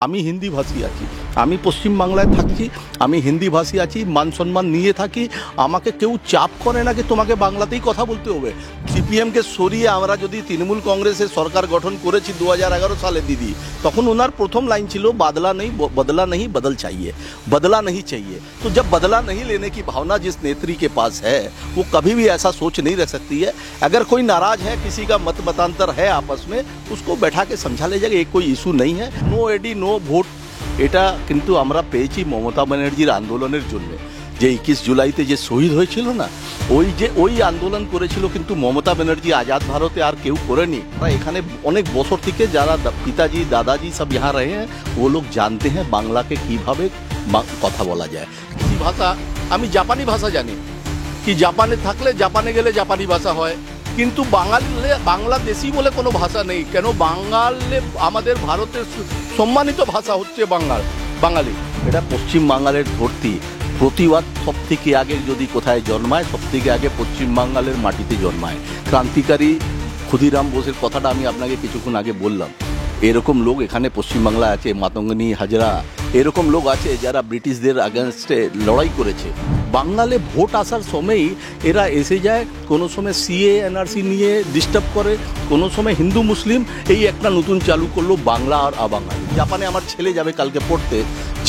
আমি হিন্দি ভাষী আছি, আমি পশ্চিমবাংলায় থাকছি, আমি হিন্দি ভাষী আছি, মান সম্মান নিয়ে থাকি। আমাকে কেউ চাপ করে না কি তোমাকে বাংলাতেই কথা বলতে হবে। সিপিএমকে সরিয়ে আমরা যদি তৃণমূল কংগ্রেসের সরকার গঠন করেছি 2011 সালে দিদি, তখন ওনার প্রথম লাইন ছিল बदला नहीं बदल चाहिए, बदला नहीं चाहिए। तो जब बदला नहीं लेने की भावना जिस नेत्री के पास है वो कभी भी ऐसा सोच नहीं रख सकती है। अगर कोई नाराज है, किसी का मत मतांतर है आपस में, उसको बैठा के समझा ले जाएगा, ये कोई इशू नहीं है। नो एडी नो ভোট, এটা কিন্তু আমরা পেয়েছি মমতা ব্যানার্জির আন্দোলনের জন্য। যে 21 জুলাইতে যে শহীদ হয়েছিল না, ওই আন্দোলন করেছিল কিন্তু মমতা ব্যানার্জি আজাদ ভারতে আর কেউ করেনি। এখানে অনেক বছর থেকে যারা পিতাজি দাদাজি সব यहाँ रहे हैं, वो लोग जानते हैं বাংলাকে কিভাবে কথা বলা যায়। কি ভাষা, আমি জাপানি ভাষা জানি, কি জাপানে থাকলে জাপানে গেলে জাপানি ভাষা হয়, কিন্তু বাংলাদেশি বলে কোনো ভাষা নেই। কেন বাঙালে আমাদের ভারতের সম্মানিত ভাষা হচ্ছে বাঙালি। এটা পশ্চিম বাঙালের ধরতি। প্রতিবাদ সব থেকে আগে যদি কোথায় জন্মায়, সব থেকে আগে পশ্চিম বাঙালের মাটিতে জন্মায়। ক্রান্তিকারী ক্ষুদিরাম বোসের কথাটা আমি আপনাকে কিছুক্ষণ আগে বললাম। এরকম লোক এখানে পশ্চিমবাংলায় আছে, মাতঙ্গিনী হাজরা, এরকম লোক আছে যারা ব্রিটিশদের আগেনস্টে লড়াই করেছে। বাঙালে ভোট আসার সময়ই এরা এসে যায়, কোনো সময় সিএ এনআরসি নিয়ে ডিস্টার্ব করে, কোনো সময় হিন্দু মুসলিম এই একটা নতুন চালু করলো বাংলা আর আবাঙালি। জাপানে আমার ছেলে যাবে কালকে পড়তে,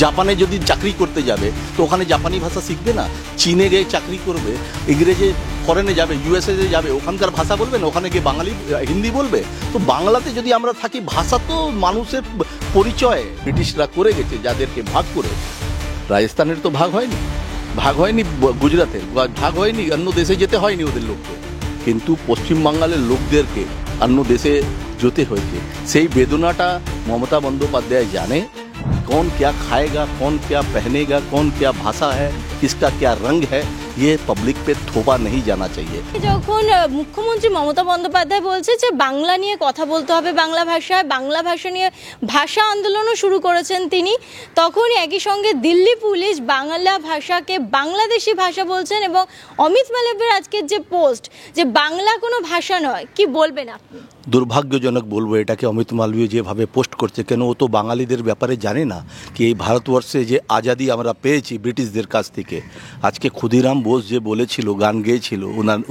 জাপানে যদি চাকরি করতে যাবে তো ওখানে জাপানি ভাষা শিখবে না, চীনে গিয়ে চাকরি করবে, ইংরেজি ফরেনে যাবে, ইউএসএ যাবে, ওখানকার ভাষা বলবে না, ওখানে গিয়ে বাঙালি হিন্দি বলবে। তো বাংলাতে যদি আমরা থাকি, ভাষা তো মানুষের পরিচয় ব্রিটিশরা করে গেছে যাদেরকে ভাগ করে। রাজস্থানের তো ভাগ হয়নি, গুজরাটের ভাগ হয়নি, অন্য দেশে যেতে হয়নি ওদের লোককে, কিন্তু পশ্চিমবাংলার লোকদেরকে অন্য দেশে যেতে হয়েছে। সেই বেদনাটা মমতা বন্দ্যোপাধ্যায় জানে। कौन क्या खाएगा, कौन क्या पहनेगा, कौन क्या भाषा है, किसका क्या रंग है, ये पब्लिक पे थोपा नहीं जाना चाहिए। যখন মুখ্যমন্ত্রী মমতা বন্দ্যোপাধ্যায় বলছে যে বাংলা নিয়ে কথা বলতে হবে, বাংলা ভাষা নিয়ে ভাষা আন্দোলনও শুরু করেছেন তিনি, তখনই একই সঙ্গে দিল্লি পুলিশ বাংলা ভাষাকে বাংলাদেশি ভাষা বলছেন। এবং অমিত মালব্যের আজকের যে পোস্ট, যে বাংলা কোনো ভাষা নয়, কি বলবেন আপনি? দুর্ভাগ্যজনক বলবো এটাকে, অমিত মালবীয় যেভাবে পোস্ট করছে। কেন ও তো বাঙালিদের ব্যাপারে জানে না কি এই ভারতবর্ষে যে আজাদি আমরা পেয়েছি ব্রিটিশদের কাছ থেকে। আজকে ক্ষুদিরাম বোস যে বলেছিল, গান গেয়েছিল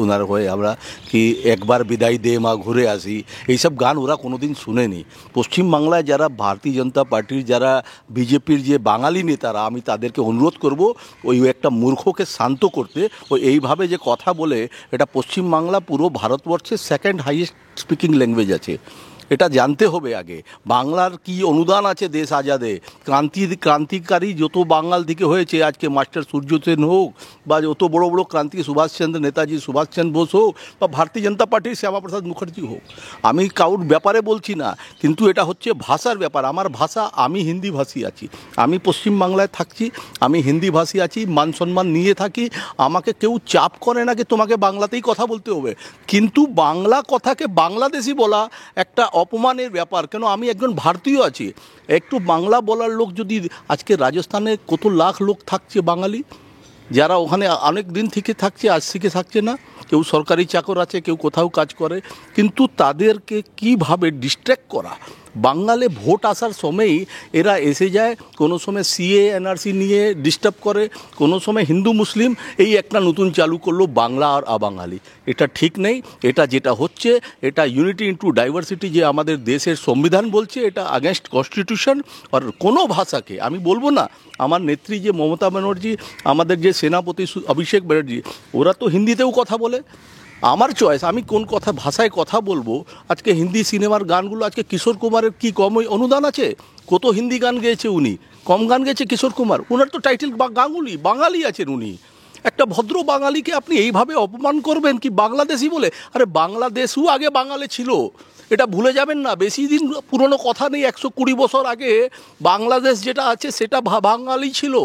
ওনার হয়ে, আমরা কি একবার বিদায় দে মা ঘুরে আসি, এইসব গান ওরা কোনোদিন শুনেনি। পশ্চিমবাংলায় যারা ভারতীয় জনতা পার্টির, যারা বিজেপির যে বাঙালি নেতারা, আমি তাদেরকে অনুরোধ করব ওই একটা মূর্খকে শান্ত করতে। ও এইভাবে যে কথা বলে, এটা পশ্চিমবাংলা পুরো ভারতবর্ষের সেকেন্ড হাইয়েস্ট স্পিকিং ল্যাঙ্গুয়েজ আছে, এটা জানতে হবে আগে। বাংলার কি অনুদান আছে দেশ আজাদে। ক্রান্তিকারী যত বাঙাল থেকে হয়েছে, আজকে মাস্টার সূর্য সেন হোক, বা যত বড় বড় ক্রান্তি সুভাষচন্দ্র, নেতাজি সুভাষচন্দ্র বোস হোক, বা ভারতীয় জনতা পার্টির শ্যামাপ্রসাদ মুখার্জি হোক, আমি কারোর ব্যাপারে বলছি না, কিন্তু এটা হচ্ছে ভাষার ব্যাপার। আমার ভাষা, আমি হিন্দি ভাষী আছি, আমি পশ্চিমবাংলায় থাকছি, আমি হিন্দি ভাষী আছি, মান সম্মান নিয়ে থাকি। আমাকে কেউ চাপ করে না কি তোমাকে বাংলাতেই কথা বলতে হবে, কিন্তু বাংলা কথাকে বাংলাদেশি বলা একটা অপমানের ব্যাপার। কেন আমি একজন ভারতীয় আছি, একটু বাংলা বলার লোক যদি, আজকে রাজস্থানে কত লাখ লোক থাকছে বাঙালি, যারা ওখানে অনেক দিন থেকে থাকছে, আজ থেকে থাকছে না, কেউ সরকারি চাকর আছে, কেউ কোথাও কাজ করে, কিন্তু তাদেরকে কিভাবে ডিস্ট্র্যাক্ট করা। বাঙালে ভোট আসার সময়ই এরা এসে যায়, কোনো সময় সিএ এনআরসি নিয়ে ডিস্টার্ব করে, কোনো সময় হিন্দু মুসলিম এই একটা নতুন চালু করলো বাংলা আর আবাঙালি। এটা ঠিক নেই। এটা যেটা হচ্ছে, এটা ইউনিটি ইন্টু ডাইভার্সিটি যে আমাদের দেশের সংবিধান বলছে, এটা আগেনস্ট কনস্টিটিউশন। আর কোনো ভাষাকে আমি বলবো না, আমার নেত্রী যে মমতা ব্যানার্জি, আমাদের যে সেনাপতি অভিষেক ব্যানার্জি, ওরা তো হিন্দিতেও কথা বলে। আমার চয়েস, আমি কোন ভাষায় কথা বলবো। আজকে হিন্দি সিনেমার গানগুলো, আজকে কিশোর কুমারের কি কম অনুদান আছে? কত হিন্দি গান গেয়েছে উনি, কম গান গেয়েছে কিশোর কুমার? ওনার তো টাইটেল গাঙ্গুলি, বাঙালি আছেন উনি। একটা ভদ্র বাঙালিকে আপনি এইভাবে অপমান করবেন কি বাংলাদেশি বলে? আরে বাংলাদেশও আগে বাঙালি ছিল, এটা ভুলে যাবেন না। বেশি দিন পুরনো কথা নেই, 120 বছর আগে বাংলাদেশ যেটা আছে সেটা বাঙালি ছিল,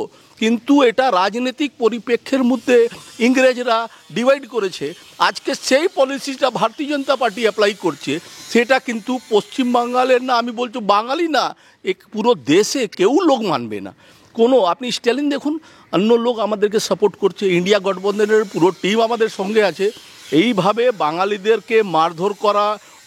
কিন্তু এটা রাজনৈতিক পরিপ্রেক্ষের মধ্যে ইংরেজরা ডিভাইড করেছে। আজকে সেই পলিসিটা ভারতীয় জনতা পার্টি অ্যাপ্লাই করছে, সেটা কিন্তু পশ্চিমবাংলার না, আমি বলছি বাঙালি না, পুরো দেশে কেউ লোক মানবে না। কোনো আপনি স্ট্যালিন দেখুন, অন্য লোক আমাদেরকে সাপোর্ট করছে, ইন্ডিয়া গঠবন্ধনের পুরো টিম আমাদের সঙ্গে আছে। এইভাবে বাঙালিদেরকে মারধর করা,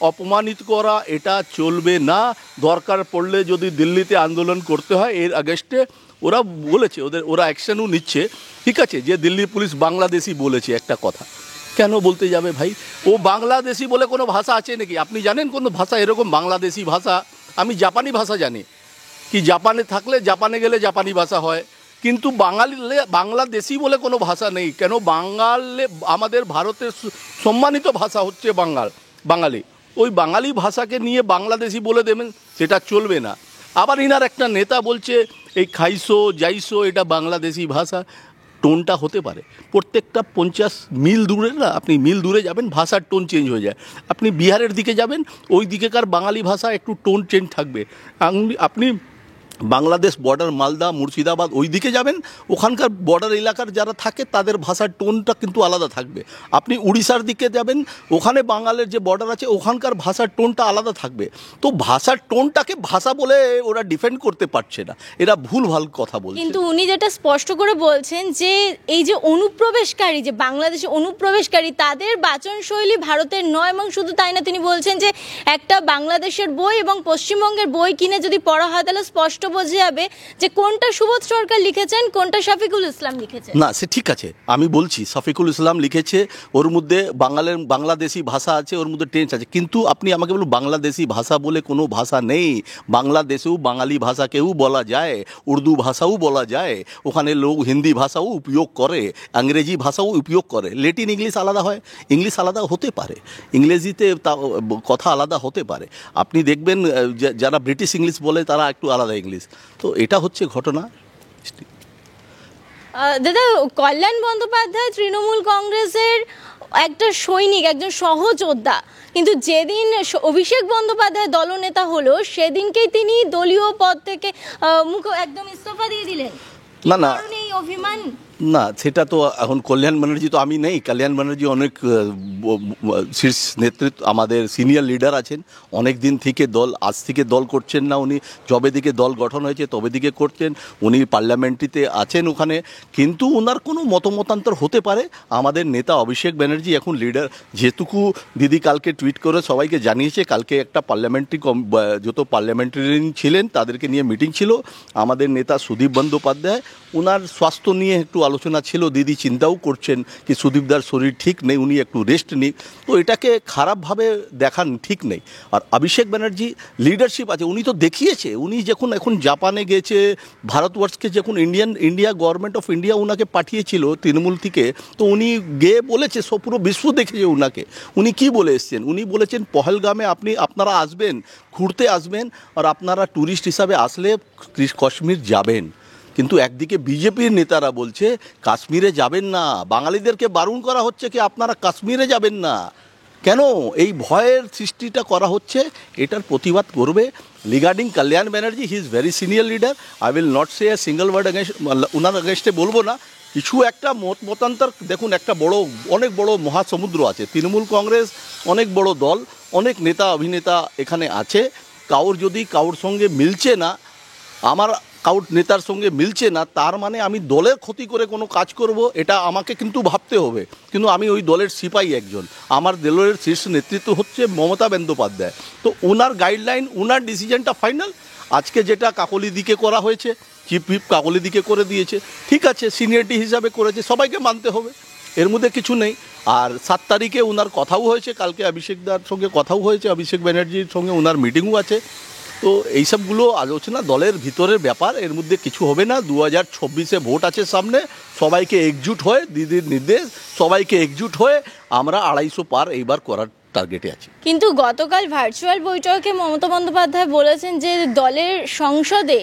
অপমানিত করা এটা চলবে না। দরকার পড়লে যদি দিল্লিতে আন্দোলন করতে হয় এর আগস্টে, ওরা বলেছে, ওরা অ্যাকশনও নিচ্ছে, ঠিক আছে। যে দিল্লি পুলিশ বাংলাদেশি বলেছে একটা কথা, কেন বলতে যাবে ভাই? ও বাংলাদেশি বলে কোনো ভাষা আছে নাকি? আপনি জানেন কোনো ভাষা এরকম বাংলাদেশি ভাষা? আমি জাপানি ভাষা জানি, কি জাপানে থাকলে জাপানে গেলে জাপানি ভাষা হয়, কিন্তু বাংলাদেশি বলে কোনো ভাষা নেই। কেন? বাঙালে আমাদের ভারতের সম্মানিত ভাষা হচ্ছে বাঙালি। ওই বাঙালি ভাষাকে নিয়ে বাংলাদেশি বলে দেবেন, সেটা চলবে না। আবার ইনার একটা নেতা বলছে এই খাইসো যাইসো এটা বাংলাদেশি ভাষা। টোনটা হতে পারে প্রত্যেকটা 50 মিল দূরে না, আপনি মিল দূরে যাবেন ভাষার টোন চেঞ্জ হয়ে যায়। আপনি বিহারের দিকে যাবেন, ওই দিকেকার বাঙালি ভাষা একটু টোন চেঞ্জ থাকবে। আপনি বাংলাদেশ বর্ডার মালদা মুর্শিদাবাদ ওই দিকে যাবেন, ওখানকার বর্ডার এলাকার যারা থাকে তাদের ভাষার টোনটা কিন্তু আলাদা থাকবে। আপনি উড়িষ্যার দিকে যাবেন, ওখানে বাঙালের যে বর্ডার আছে ওখানকার ভাষার টোনটা আলাদা থাকবে। তো ভাষার টোনটাকে ভাষা বলে ওরা ডিফেন্ড করতে পারছে না, এরা ভুলভাল কথা বলছে। কিন্তু উনি যেটা স্পষ্ট করে বলছেন যে এই যে অনুপ্রবেশকারী, যে বাংলাদেশে অনুপ্রবেশকারী, তাদের বাচনশৈলী ভারতের নয়। এবং শুধু তাই না, তিনি বলছেন যে একটা বাংলাদেশের বই এবং পশ্চিমবঙ্গের বই কিনে যদি পড়া হয় তাহলে স্পষ্ট বোঝা যাবে যে কোনটা সুবোধ সরকার লিখেছেন, কোনটা শফিকুল ইসলাম লিখেছেন। না, সে ঠিক আছে, আমি বলছি শফিকুল ইসলাম লিখেছে, ওর মধ্যে বাংলাদেশি ভাষা আছে, ওর মধ্যে টেন্স আছে। কিন্তু আপনি আমাকে বলুন, বাংলাদেশি ভাষা বলে কোনো ভাষা নেই। বাংলাদেশেও বাঙালি ভাষাকেও বলা যায়, উর্দু ভাষাও বলা যায়, ওখানে লোক হিন্দি ভাষাও উপয়োগ করে, ইংরেজি ভাষাও উপয়োগ করে। ল্যাটিন ইংলিশ আলাদা হয়, ইংলিশ আলাদা হতে পারে, ইংরেজিতে কথা আলাদা হতে পারে। আপনি দেখবেন যারা ব্রিটিশ ইংলিশ বলে তারা একটু আলাদা ইংলিশ। তো এটা হচ্ছে ঘটনা। দাদা, কল্যাণ বন্দ্যোপাধ্যায় তৃণমূল কংগ্রেসের একটা সৈনিক, একজন সহযোদ্ধা, কিন্তু যেদিন অভিষেক বন্দ্যোপাধ্যায় দলনেতা হলো সেদিনকেই তিনি দলীয় পদ থেকে একদম ইস্তফা দিয়ে দিলেন। না না এই অভিমান না, সেটা তো এখন কল্যাণ ব্যানার্জি তো আমি নেই। কল্যাণ ব্যানার্জি অনেক শীর্ষ নেতৃত্ব, আমাদের সিনিয়র লিডার আছেন, অনেক দিন থেকে আজ থেকে দল করছেন না উনি, যবে দিকে দল গঠন হয়েছে তবে দিকে করছেন উনি, পার্লামেন্টরিতে আছেন ওখানে। কিন্তু ওনার কোনো মতান্তর হতে পারে। আমাদের নেতা অভিষেক ব্যানার্জি এখন লিডার, যেটুকু দিদি কালকে টুইট করে সবাইকে জানিয়েছে, কালকে একটা যত পার্লামেন্টারিয়ান ছিলেন তাদেরকে নিয়ে মিটিং ছিল। আমাদের নেতা সুদীপ বন্দ্যোপাধ্যায়, ওনার স্বাস্থ্য নিয়ে একটু আলোচনা ছিল, দিদি চিন্তাও করছেন কি সুদীপদার শরীর ঠিক নেই, উনি একটু রেস্ট নিক। তো এটাকে খারাপভাবে দেখান ঠিক নেই। আর অভিষেক ব্যানার্জি লিডারশিপ আছে, উনি তো দেখিয়েছে, উনি যখন এখন জাপানে গেছে, ভারতবর্ষকে যখন ইন্ডিয়া গভর্নমেন্ট অফ ইন্ডিয়া ওনাকে পাঠিয়েছিল তৃণমূল থেকে, তো উনি গিয়ে বলেছে, পুরো বিশ্ব দেখেছে ওনাকে। উনি কি বলে এসছেন? উনি বলেছেন পহেলগামে আপনারা আসবেন, ঘুরতে আসবেন, আর আপনারা ট্যুরিস্ট হিসাবে আসলে কাশ্মীর যাবেন। কিন্তু একদিকে বিজেপির নেতারা বলছে কাশ্মীরে যাবেন না, বাঙালিদেরকে বারণ করা হচ্ছে কি আপনারা কাশ্মীরে যাবেন না। কেন এই ভয়ের সৃষ্টিটা করা হচ্ছে? এটার প্রতিবাদ করবে regarding Kalyan Banerjee. He is very senior leader, I will not say a single word against, ওনার অ্যাগেন্স্টে বলবো না। কিছু একটা মতান্তর, দেখুন একটা অনেক বড় মহাসমুদ্র আছে, তৃণমূল কংগ্রেস অনেক বড় দল, অনেক নেতা অভিনেতা এখানে আছে। কাউর সঙ্গে মিলছে না, আমার কাউর নেতার সঙ্গে মিলছে না, তার মানে আমি দলের ক্ষতি করে কোনো কাজ করব, এটা আমাকে কিন্তু ভাবতে হবে। কিন্তু আমি ওই দলের সিপাহী একজন, আমার দলের শীর্ষ নেতৃত্ব হচ্ছে মমতা বন্দ্যোপাধ্যায়। তো ওনার গাইডলাইন, ওনার ডিসিশনটা ফাইনাল। আজকে যেটা কাকলিদিকে করা হয়েছে, চিফ হুইপ কাকলিদিকে করে দিয়েছে, ঠিক আছে, সিনিয়রিটি হিসাবে করেছে, সবাইকে মানতে হবে, এর মধ্যে কিছু নেই। আর 7 তারিখে ওনার কথাও হয়েছে, কালকে অভিষেকদার সঙ্গে কথাও হয়েছে, অভিষেক ব্যানার্জির সঙ্গে ওনার মিটিংও আছে। তো এইসবগুলো আলোচনা দলের ভিতরের ব্যাপার, এর মধ্যে কিছু হবে না। 2024-এ ভোট আছে সামনে, সবাইকে একজুট হয়ে, দিদির নির্দেশ, সবাইকে একজুট হয়ে আমরা 250 পার এইবার করার টার্গেটে আছি। কিন্তু গতকাল ভার্চুয়াল বৈঠকে মমতা বন্দ্যোপাধ্যায় বলেছেন যে দলের সংসদে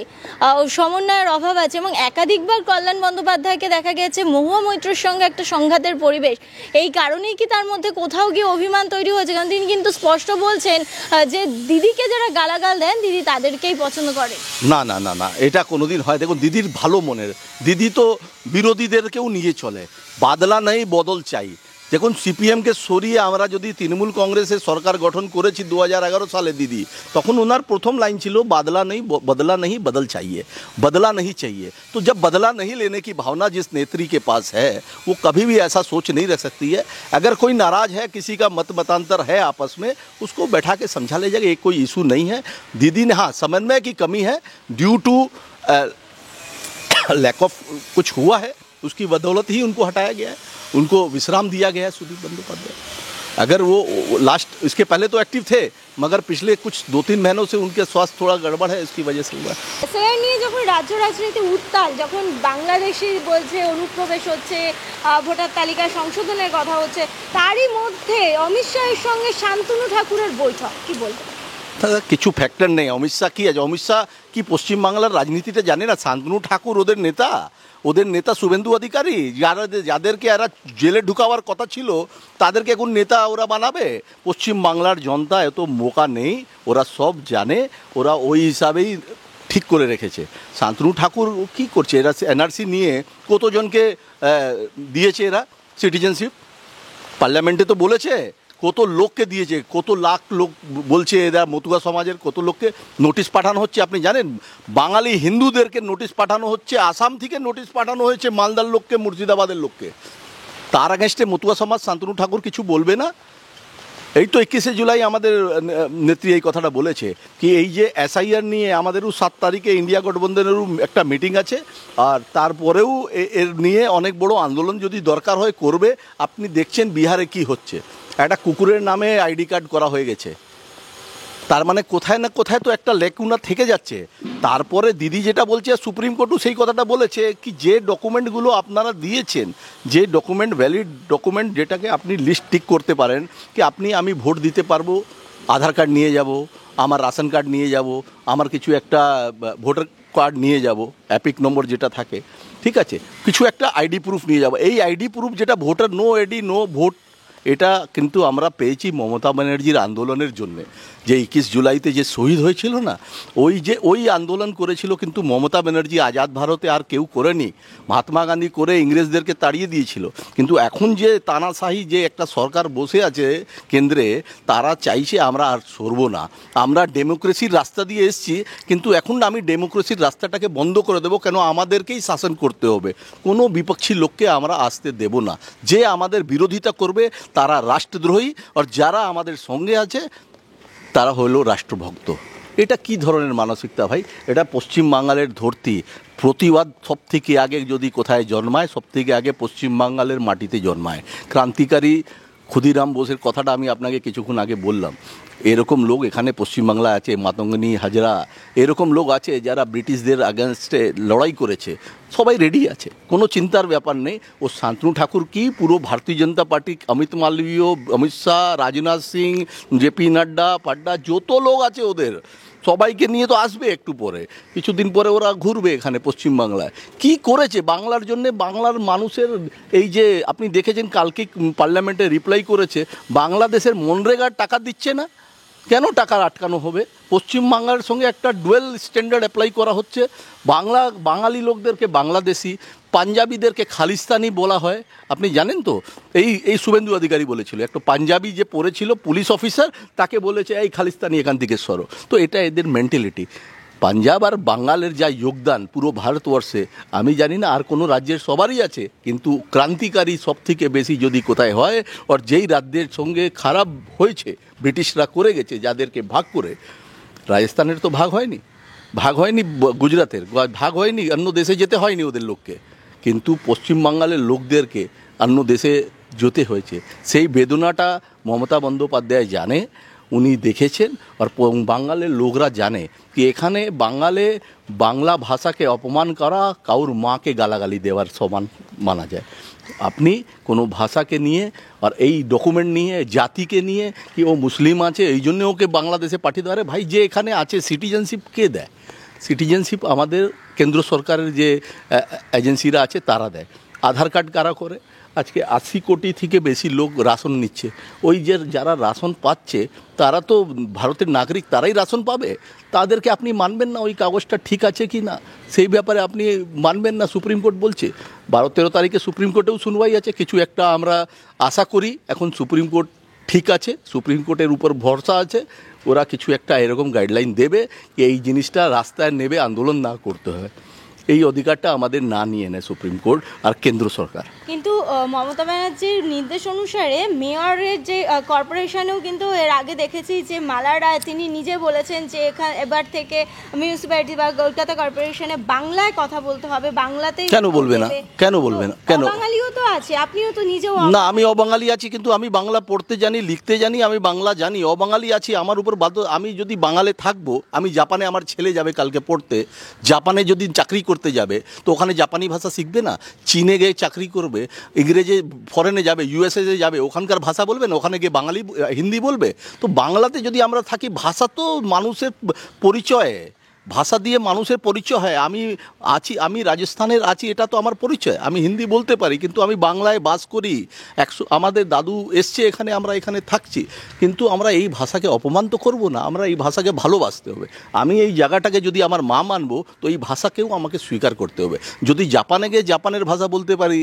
সমন্বয়ের অভাব আছে, এবং একাধিকবার কল্যাণ বন্দ্যোপাধ্যায়কে দেখা গেছে মহুয়া মৈত্রের সঙ্গে একটা সংঘাতের পরিবেশ। এই কারণেই কি তার মধ্যে কোথাও গিয়ে অভিমান তৈরি হয়েছে? কারণ তিনি কিন্তু স্পষ্ট বলছেন যে দিদিকে যারা গালাগাল দেন দিদি তাদেরকেই পছন্দ করে। না না না না, এটা কোনোদিন হয়? দেখুন, দিদির ভালো মনের, দিদি তো বিরোধীদেরকেও নিয়ে চলে, বাদলা নেই বদল চাই। দেখুন সিপিএমকে সরিয়ে আমরা যদি তৃণমূল কংগ্রেসের সরকার গঠন করেছি 2011 সালে দিদি, তখন ওনার প্রথম লাইন ছিল बदला नहीं बदल चाहिए, बदला नहीं चाहिए। तो जब बदला नहीं लेने की भावना जिस नेत्री के पास है वो कभी भी ऐसा सोच नहीं रह सकती है। अगर कोई नाराज़ है, किसी का मतांतर है आपस में, उसको बैठा के समझा ले जाएगा, ये कोई इशू नहीं है। दीदी ने हाँ समन्वय की कमी है, ड्यू टू लैक ऑफ कुछ हुआ है, उसकी बदौलत ही उनको हटाया गया है, उनको विश्राम दिया गया है सुदीप बंदोपाध्याय। अगर वो लास्ट इसके पहले तो एक्टिव थे, मगर पिछले कुछ 2-3 महीनों से उनके स्वास्थ्य थोड़ा गड़बड़ है, इसकी वजह से हुआ है। এসআইআর নিয়ে যখন রাজ্য রাজনীতি উত্তাল, যখন বাংলাদেশি বলছে অনুপ্রবেশ হচ্ছে, ভোটার তালিকা সংশোধনের কথা হচ্ছে, তারই মধ্যে অমিত শাহের সঙ্গে শান্তনু ঠাকুরের বৈঠক, কি বলবেন? দাদা কিছু ফ্যাক্টর নেই। অমিত শাহ কি আছে? অমিত শাহ কি পশ্চিমবাংলার রাজনীতিটা জানে না? শান্তনু ঠাকুর ওদের নেতা শুভেন্দু অধিকারী, যাদেরকে এরা জেলে ঢুকাবার কথা ছিল তাদেরকে এখন নেতা ওরা বানাবে? পশ্চিমবাংলার জনতা এত বোকা নেই, ওরা সব জানে, ওরা ওই হিসাবেই ঠিক করে রেখেছে। শান্তনু ঠাকুর কি করছে? এরা এনআরসি নিয়ে কতজনকে দিয়েছে এরা সিটিজেনশিপ? পার্লামেন্টে তো বলেছে কত লোককে দিয়েছে, কত লাখ লোক বলছে এরা মতুয়া সমাজের কত লোককে নোটিশ পাঠানো হচ্ছে আপনি জানেন? বাঙালি হিন্দুদেরকে নোটিশ পাঠানো হচ্ছে, আসাম থেকে নোটিশ পাঠানো হয়েছে মালদার লোককে, মুর্শিদাবাদের লোককে। তার আগেস্টে মতুয়া সমাজ শান্তনু ঠাকুর কিছু বলবে না? এই তো 21শে জুলাই আমাদের নেত্রী এই কথাটা বলেছে কি এই যে এসআইআর নিয়ে আমাদেরও 7 তারিখে ইন্ডিয়া গঠবন্ধনেরও একটা মিটিং আছে, আর তারপরেও এর নিয়ে অনেক বড় আন্দোলন যদি দরকার হয় করবে। আপনি দেখছেন বিহারে কি হচ্ছে, একটা কুকুরের নামে আইডি কার্ড করা হয়ে গেছে, তার মানে কোথায় না কোথায় তো একটা লেকুনা থেকে যাচ্ছে। তারপরে দিদি যেটা বলছে, সুপ্রিম কোর্টও সেই কথাটা বলেছে কি যে ডকুমেন্টগুলো আপনারা দিয়েছেন, যে ডকুমেন্ট ভ্যালিড ডকুমেন্ট, যেটাকে আপনি লিস্ট টিক করতে পারেন কি আমি ভোট দিতে পারবো, আধার কার্ড নিয়ে যাব, আমার রেশন কার্ড নিয়ে যাব, আমার কিছু একটা ভোটার কার্ড নিয়ে যাব, অ্যাপিক নম্বর যেটা থাকে, ঠিক আছে, কিছু একটা আইডি প্রুফ নিয়ে যাব। এই আইডি প্রুফ যেটা voter no ID no vote, এটা কিন্তু আমরা পেয়েছি মমতা ব্যানার্জির আন্দোলনের জন্যে। যে 21 জুলাইতে যে শহীদ হয়েছিল না, ওই আন্দোলন করেছিল কিন্তু মমতা ব্যানার্জি, আজাদ ভারতে আর কেউ করেনি। মহাত্মা গান্ধী করে ইংরেজদেরকে তাড়িয়ে দিয়েছিল। কিন্তু এখন যে তানাশাহি যে একটা সরকার বসে আছে কেন্দ্রে, তারা চাইছে আমরা আর সরব না, আমরা ডেমোক্রেসির রাস্তা দিয়ে এসেছি, কিন্তু এখন আমি ডেমোক্রেসির রাস্তাটাকে বন্ধ করে দেবো। কেন? আমাদেরকেই শাসন করতে হবে, কোনো বিপক্ষী লোককে আমরা আসতে দেব না। যে আমাদের বিরোধিতা করবে তারা রাষ্ট্রদ্রোহী, আর যারা আমাদের সঙ্গে আছে তারা হলো রাষ্ট্রভক্ত। এটা কি ধরনের মানসিকতা ভাই? এটা পশ্চিমবাংলার ধরতি। প্রতিবাদ সব থেকে আগে যদি কোথায় জন্মায়, সব থেকে আগে পশ্চিমবাংলার মাটিতে জন্মায়। ক্রান্তিকারী ক্ষুদিরাম বোসের কথাটা আমি আপনাকে কিছুক্ষণ আগে বললাম। এরকম লোক এখানে পশ্চিমবাংলায় আছে, মাতঙ্গিনী হাজরা, এরকম লোক আছে যারা ব্রিটিশদের আগেনস্টে লড়াই করেছে। সবাই রেডি আছে, কোনো চিন্তার ব্যাপার নেই। ও শান্তনু ঠাকুর কি পুরো ভারতীয় জনতা পার্টি, অমিত মালবীয়, অমিত শাহ, রাজনাথ সিং, জেপি নাড্ডা, পাড্ডা, যত লোক আছে ওদের সবাইকে নিয়ে তো আসবে একটু পরে, কিছুদিন পরে ওরা ঘুরবে এখানে পশ্চিমবাংলায়। কি করেছে বাংলার জন্যে, বাংলার মানুষের এই যে আপনি দেখেছেন কালকে পার্লামেন্টে রিপ্লাই করেছে, বাংলাদেশের মনরেগার টাকা দিচ্ছে না, কেন টাকা আটকানো হবে? পশ্চিমবাংলার সঙ্গে একটা ডুয়েল স্ট্যান্ডার্ড অ্যাপ্লাই করা হচ্ছে। বাঙালি লোকদেরকে বাংলাদেশি, পাঞ্জাবিদেরকে খালিস্তানি বলা হয়, আপনি জানেন তো? এই শুভেন্দু অধিকারী বলেছিল, একটা পাঞ্জাবি যে পড়েছিল পুলিশ অফিসার, তাকে বলেছে এই খালিস্তানি এখান থেকে সরো। তো এটা এদের মেন্টালিটি। পাঞ্জাব আর বাঙালের যা যোগদান পুরো ভারতবর্ষে, আমি জানি না আর কোনো রাজ্যের, সবারই আছে, কিন্তু ক্রান্তিকারী সব থেকে বেশি যদি কোথায় হয়, আর যেই রাজ্যের সঙ্গে খারাপ হয়েছে ব্রিটিশরা করে গেছে যাদেরকে ভাগ করে, রাজস্থানের তো ভাগ হয়নি, গুজরাটের ভাগ হয়নি, অন্য দেশে যেতে হয়নি ওদের লোককে, কিন্তু পশ্চিমবাংলার লোকদেরকে অন্য দেশে যেতে হয়েছে। সেই বেদনাটা মমতা বন্দ্যোপাধ্যায় জানে, উনি দেখেছেন, আর বাঙালির লোকরা জানে কি এখানে বাংলা ভাষাকে অপমান করা কাউর মাকে গালাগালি দেওয়ার সমান মানা যায়। আপনি কোনো ভাষাকে নিয়ে আর এই ডকুমেন্ট নিয়ে, জাতিকে নিয়ে কি ও মুসলিম আছে এই জন্য ওকে বাংলাদেশে পাঠিয়ে দেওয়া, ভাই যে এখানে আছে সিটিজেনশিপ কে দেয়? সিটিজেনশিপ আমাদের কেন্দ্র সরকারের যে এজেন্সিরা আছে তারা দেয়। আধার কার্ড কারা করে? আজকে 80 কোটি থেকে বেশি লোক রাশন নিচ্ছে। ওই যে যারা রাশন পাচ্ছে তারা তো ভারতের নাগরিক, তারাই রাশন পাবে। তাদেরকে আপনি মানবেন না ওই কাগজটা ঠিক আছে কি না, সেই ব্যাপারে আপনি মানবেন না? সুপ্রিম কোর্ট বলছে 12-13 তারিখে সুপ্রিম কোর্টেও শুনবাই আছে, কিছু একটা আমরা আশা করি। এখন সুপ্রিম কোর্ট ঠিক আছে, সুপ্রিম কোর্টের উপর ভরসা আছে, ওরা কিছু একটা এরকম গাইডলাইন দেবে, এই জিনিসটা রাস্তায় নেবে, আন্দোলন না করতে হয়। এই অধিকারটা আমাদের না নিয়ে নেয় সুপ্রিম কোর্ট আর কেন্দ্র সরকার। কিন্তু মমতা ব্যানার্জির নির্দেশ অনুসারে মেয়রের যে কর্পোরেশনেও কিন্তু এর আগে দেখেছি যে মালা রায় তিনি নিজে বলেছেন যে এবার থেকে মিউনিসিপ্যালিটি বা কলকাতা কর্পোরেশনে বাংলায় কথা বলতে হবে, বাংলাতেই। কেন বলবে না? কেন বলবে না? কেন? বাঙালিও তো আছে, আপনিও তো নিজেও। না, আমি অবাঙালি আছি, কিন্তু আমি বাংলা পড়তে জানি, লিখতে জানি, আমি বাংলা জানি। অবাঙালি আছি, আমার উপর বাধ্য। আমি যদি বাঙালি থাকবো, আমি জাপানে আমার ছেলে যাবে কালকে পড়তে, জাপানে যদি চাকরি করতে যাবে তো ওখানে জাপানি ভাষা শিখবে না? চীনে গিয়ে চাকরি করবে, ইংরেজি ফরেনে যাবে, ইউএসএ যাবে, ওখানকার ভাষা বলবে না? ওখানে গিয়ে বাঙালি হিন্দি বলবে। তো বাংলাতে যদি আমরা থাকি, ভাষা তো মানুষের পরিচয়, ভাষা দিয়ে মানুষের পরিচয় হয়। আমি আছি, আমি রাজস্থানের আছি, এটা তো আমার পরিচয়। আমি হিন্দি বলতে পারি, কিন্তু আমি বাংলায় বাস করি। আমাদের দাদু এসছে এখানে, আমরা এখানে থাকছি, কিন্তু আমরা এই ভাষাকে অপমান তো করবো না, আমরা এই ভাষাকে ভালোবাসতে হবে। আমি এই জায়গাটাকে যদি আমার মা মানবো, তো এই ভাষাকেও আমাকে স্বীকার করতে হবে। যদি জাপানে গিয়ে জাপানের ভাষা বলতে পারি,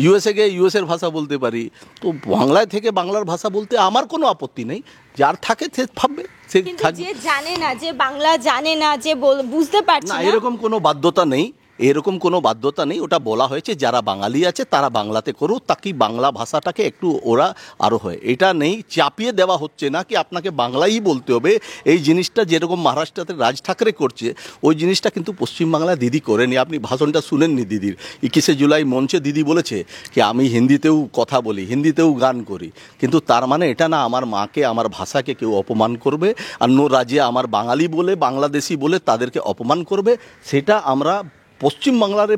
ইউএসএ গিয়ে ইউএসএর ভাষা বলতে পারি, তো বাংলায় থেকে বাংলার ভাষা বলতে আমার কোনো আপত্তি নেই। যার থাকে সে ভাববে। কিন্তু যে জানে না, যে বাংলা জানে না, যে বুঝতে পারছে না, না, এরকম কোনো বাধ্যতা নেই, এরকম কোনো বাধ্যতা নেই। ওটা বলা হয়েছে যারা বাঙালি আছে তারা বাংলাতে করুক, তাকে বাংলা ভাষাটাকে একটু ওরা আরও হয়। এটা নেই, চাপিয়ে দেওয়া হচ্ছে না কি আপনাকে বাংলাই বলতে হবে। এই জিনিসটা যেরকম মহারাষ্ট্রতে রাজ ঠাকরে করছে, ওই জিনিসটা কিন্তু পশ্চিমবাংলায় দিদি করেনি। আপনি ভাষণটা শুনেননি দিদির? 21শে জুলাই মঞ্চে দিদি বলেছে কি আমি হিন্দিতেও কথা বলি, হিন্দিতেও গান করি, কিন্তু তার মানে এটা না আমার মাকে, আমার ভাষাকে কেউ অপমান করবে, অন্য রাজ্যে আমার বাঙালি বলে, বাংলাদেশি বলে তাদেরকে অপমান করবে। সেটা আমরা পশ্চিমবাংলার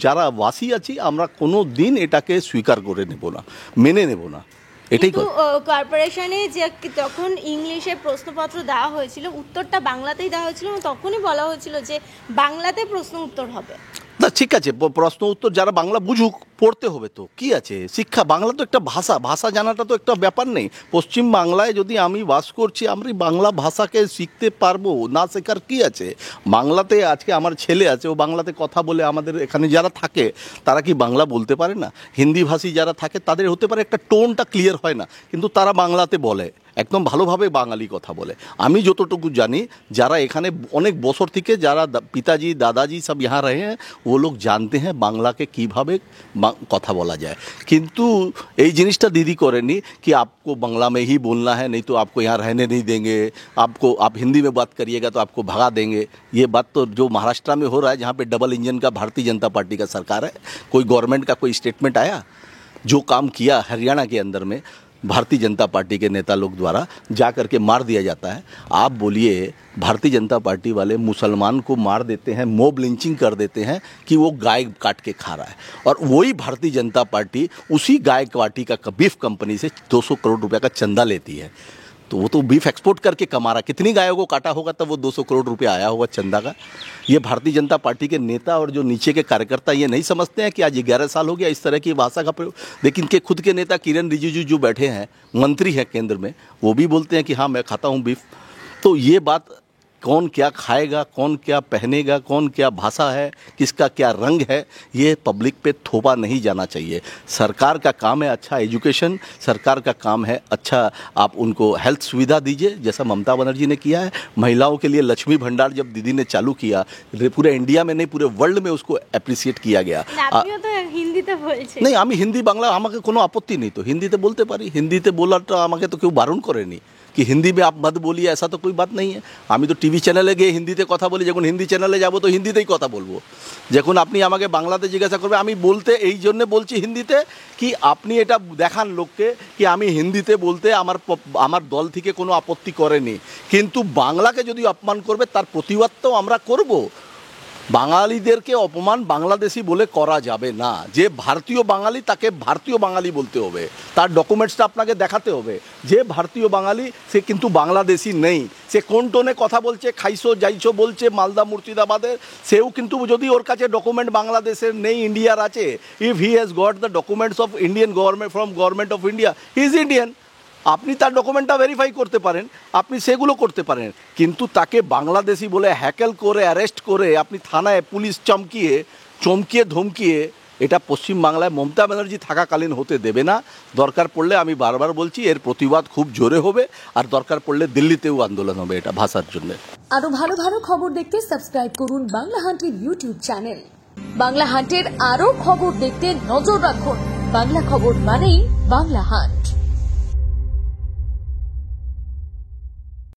যারা বাসী আছি, আমরা কোনো দিন এটাকে স্বীকার করে নেব না, মেনে নেব না। এটাই কর্পোরেশনে যে তখন ইংলিশে প্রশ্নপত্র দেওয়া হয়েছিল, উত্তরটা বাংলাতেই দেওয়া হয়েছিল, তখনই বলা হয়েছিল যে বাংলাতে প্রশ্ন উত্তর হবে। না, ঠিক আছে, প্রশ্ন উত্তর যারা বাংলা বুঝুক, পড়তে হবে তো, কি আছে? শিক্ষা, বাংলা তো একটা ভাষা, ভাষা জানাটা তো একটা ব্যাপার নেই। পশ্চিম বাংলায় যদি আমি বাস করছি, আমি বাংলা ভাষাকে শিখতে পারবো না, শেখার কি আছে? বাংলাতে আজকে আমার ছেলে আছে, ও বাংলাতে কথা বলে। আমাদের এখানে যারা থাকে তারা কি বাংলা বলতে পারে না? হিন্দিভাষী যারা থাকে তাদের হতে পারে একটা টোনটা ক্লিয়ার হয় না, কিন্তু তারা বাংলাতে বলে, একদম ভালোভাবে বাঙালি কথা বলে। আমি যতটুকু জানি, যারা এখানে অনেক বছর থেকে, যারা পিতাজি দাদাজি সব यहाँ रहे हैं, वो लोग जानते हैं বাংলাকে কীভাবে কথা বলা যায়। কিন্তু এই জিনিসটা দিদি করেনি कि आपको बांग्ला में ही बोलना है, नहीं तो आपको यहाँ रहने नहीं देंगे, आप हिंदी में बात करिएगा तो आपको भगा देंगे। ये बात तो जो महाराष्ट्र में हो रहा है, जहाँ पे डबल इंजन का भारतीय जनता पार्टी का सरकार है, कोई गवर्नमेंट का कोई स्टेटमेंट आया? जो काम किया हरियाणा के अंदर में भारतीय जनता पार्टी के नेता लोग द्वारा जा करके मार दिया जाता है। आप बोलिए, भारतीय जनता पार्टी वाले मुसलमान को मार देते हैं, मॉब लिंचिंग कर देते हैं कि वो गाय काट के खा रहा है, और वही भारतीय जनता पार्टी उसी गाय काटी का बीफ कंपनी से 200 करोड़ रुपए का चंदा लेती है। तो वो तो बीफ एक्सपोर्ट करके कमा रहा है। कितनी गायों को काटा होगा तब वो 200 करोड़ रुपए आया होगा चंदा का? ये भारतीय जनता पार्टी के नेता और जो नीचे के कार्यकर्ता ये नहीं समझते हैं कि आज 11 साल हो गया इस तरह की भाषा का प्रयोग। लेकिन के खुद के नेता किरण रिजिजू जो बैठे हैं, मंत्री हैं केंद्र में, वो भी बोलते हैं कि हाँ मैं खाता हूँ बीफ। तो ये बात, कौन क्या खाएगा, कौन क्या पहनेगा, कौन क्या भाषा है, किसका क्या रंग है, ये पब्लिक पे थोपा नहीं जाना चाहिए। सरकार का काम है अच्छा एजुकेशन, सरकार का काम है अच्छा आप उनको हेल्थ सुविधा दीजिए, जैसा ममता बनर्जी ने किया है। महिलाओं के लिए लक्ष्मी भंडार जब दीदी ने चालू किया, पूरे इंडिया में नहीं पूरे वर्ल्ड में उसको अप्रिसिएट किया गया। नहीं, আমি হিন্দি বাংলা আমাকে কোনো আপত্তি নেই, তো হিন্দিতে বলতে পারি। হিন্দিতে বলাটা আমাকে তো কেউ বারণ করেনি कि हिंदी में आप मत बोलिए, ऐसा तो कोई बात नहीं है। আমি তো টিভি চ্যানেলে গিয়ে হিন্দিতে কথা বলি, যখন হিন্দি চ্যানেলে যাব তো হিন্দিতেই কথা বলবো। যখন আপনি আমাকে বাংলাতে জিজ্ঞাসা করবে, আমি বলতে এই জন্য বলছি হিন্দিতে কি আপনি এটা দেখান লোককে কি আমি হিন্দিতে বলতে আমার দল থেকে কোনো আপত্তি করেনি, কিন্তু বাংলাকে যদি অপমান করবে তার প্রতিবাদ তো আমরা করব। বাঙালিদেরকে অপমান বাংলাদেশি বলে করা যাবে না। যে ভারতীয় বাঙালি তাকে ভারতীয় বাঙালি বলতে হবে, তার ডকুমেন্টসটা আপনাকে দেখাতে হবে। যে ভারতীয় বাঙালি সে কিন্তু বাংলাদেশি নেই। সে কোন টোনে কথা বলছে, খাইছো যাইছো বলছে মালদা মুর্শিদাবাদের, সেও কিন্তু যদি ওর কাছে ডকুমেন্ট বাংলাদেশের নেই, ইন্ডিয়ার আছে, if he has got the documents of Indian government from government of India, he is Indian. আপনি তার ডকুমেন্টটা ভেরিফাই করতে পারেন, আপনি সেগুলো করতে পারেন, কিন্তু তাকে বাংলাদেশি বলে হ্যাকেল করে অ্যারেস্ট করে আপনি থানায় পুলিশ চমকিয়ে ধমকিয়ে, এটা পশ্চিমবাংলায় মমতা ব্যানার্জি থাকাকালীন হতে দেবে না। দরকার পড়লে আমি বারবার বলছি এর প্রতিবাদ খুব জোরে হবে, আর দরকার পড়লে দিল্লিতেও আন্দোলন হবে এটা ভাষার জন্য। আরো ভালো ভালো খবর দেখতে সাবস্ক্রাইব করুন বাংলা হান্টের ইউটিউব চ্যানেল। বাংলা হান্টের আরো খবর দেখতে নজর রাখুন। বাংলা খবর মানেই বাংলা হান্ট।